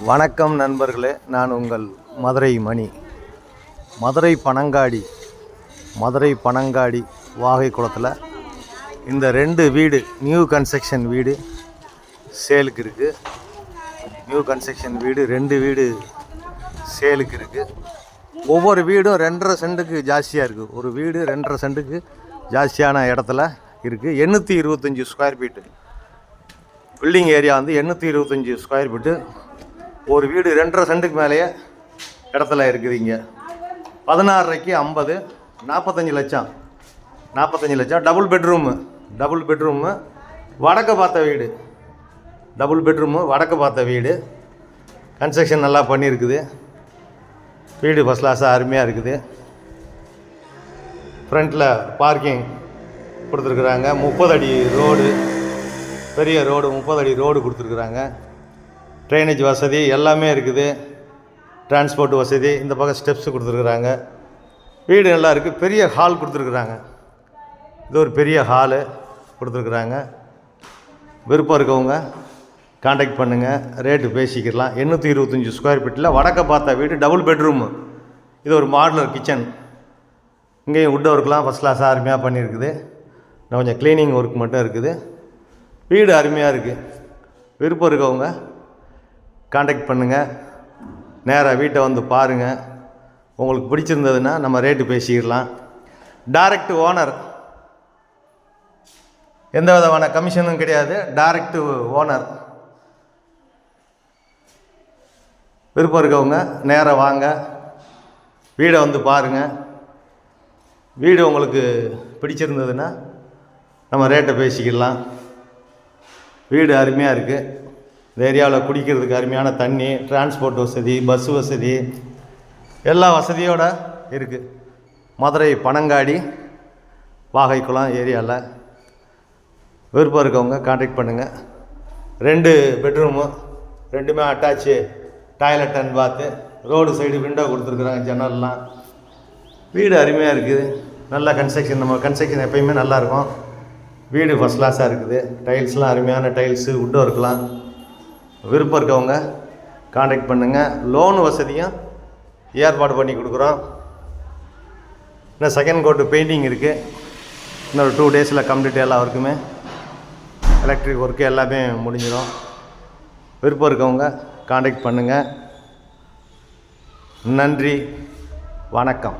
வணக்கம் நண்பர்களே, நான் உங்கள் மதுரை மணி. மதுரை பனங்காடி வாகை குளத்தில் இந்த 2 வீடு நியூ கன்ஸ்ட்ரக்ஷன் வீடு சேலுக்கு இருக்குது. நியூ கன்ஸ்ட்ரக்ஷன் வீடு 2 வீடு சேலுக்கு இருக்குது. ஒவ்வொரு வீடும் 2.5 சென்ட்டுக்கு ஜாஸ்தியாக இருக்குது. ஒரு வீடு 2.5 சென்ட்டுக்கு ஜாஸ்தியான இடத்துல இருக்குது. 825 ஸ்கொயர் ஃபீட்டு பில்டிங் ஏரியா வந்து 825 ஸ்கொயர் ஃபீட்டு. ஒரு வீடு 2.5 சென்ட்டுக்கு மேலேயே இடத்துல இருக்குதுங்க. 16.5க்கு 50, 45 லட்சம். டபுள் பெட்ரூமு வடக்கு பார்த்த வீடு. வடக்கு பார்த்த வீடு. கன்ஸ்ட்ரக்ஷன் நல்லா பண்ணியிருக்குது. வீடு ஃபஸ்ட் கிளாஸாக அருமையாக இருக்குது. ஃப்ரண்ட்டில் பார்க்கிங் கொடுத்துருக்குறாங்க. 30 அடி ரோடு, பெரிய ரோடு, 30 அடி ரோடு கொடுத்துருக்குறாங்க. ட்ரைனேஜ் வசதி எல்லாமே இருக்குது. டிரான்ஸ்போர்ட் வசதி, இந்த பக்கம் ஸ்டெப்ஸு கொடுத்துருக்குறாங்க. வீடு நல்லா இருக்குது. பெரிய ஹால் கொடுத்துருக்குறாங்க. இது ஒரு பெரிய ஹாலு கொடுத்துருக்குறாங்க. விருப்பம் இருக்கவங்க காண்டாக்ட் பண்ணுங்கள், ரேட்டு பேசிக்கிடலாம். 825 ஸ்கொயர் ஃபீட்டில் வடக்க பார்த்த வீடு, டபுள் பெட்ரூமு. இது ஒரு மாடுலர் கிச்சன். இங்கேயும் வுட் ஒர்க்லாம் ஃபஸ்ட் கிளாஸாக அருமையாக பண்ணியிருக்குது. இன்னும் கொஞ்சம் க்ளீனிங் ஒர்க் மட்டும் இருக்குது. வீடு அருமையாக இருக்குது. விருப்பம் இருக்கவங்க காண்டாக்ட் பண்ணுங்கள், நேராக வீட்டை வந்து பாருங்கள். உங்களுக்கு பிடிச்சிருந்ததுன்னா நம்ம ரேட்டு பேசிக்கிடலாம். டைரக்ட் ஓனர், எந்த விதமான கமிஷனும் கிடையாது. Direct owner. விருப்பம் இருக்கவங்க நேராக வாங்க, வீடை வந்து பாருங்கள். வீடு உங்களுக்கு பிடிச்சிருந்ததுன்னா நம்ம ரேட்டை பேசிக்கிடலாம். வீடு அருமையாக இருக்குது. இந்த ஏரியாவில் குடிக்கிறதுக்கு அருமையான தண்ணி, டிரான்ஸ்போர்ட் வசதி, பஸ் வசதி, எல்லா வசதியோடு இருக்குது. மதுரை பனங்காடி வாகைக்குளம் ஏரியாவில். விருப்பம் இருக்கவங்க காண்டாக்ட் பண்ணுங்கள். 2 பெட்ரூமு, 2மே அட்டாச்சு, டாய்லெட் அண்ட் பாத்து, ரோடு சைடு விண்டோ கொடுத்துருக்குறாங்க, ஜன்னல்லாம். வீடு அருமையாக இருக்குது. நல்லா கன்ஸ்ட்ரக்ஷன். நம்ம கன்ஸ்ட்ரக்ஷன் எப்பயுமே நல்லாயிருக்கும். வீடு ஃபஸ்ட் கிளாஸாக இருக்குது. டைல்ஸ்லாம் அருமையான டைல்ஸு, வுட் ஒர்க்லாம். விருப்பம் இருக்கவங்க காண்டாக்ட் பண்ணுங்கள். லோன் வசதியும் ஏற்பாடு பண்ணி கொடுக்குறோம். இன்னும் செகண்ட் கோட்டு பெயிண்டிங் இருக்குது. இன்னொரு 2 டேஸில் கம்ப்ளீட். எல்லா ஒர்க்குமே எலக்ட்ரிக் ஒர்க்கு எல்லாமே முடிஞ்சிடும். விருப்பம் இருக்கவங்க காண்டாக்ட் பண்ணுங்கள். நன்றி, வணக்கம்.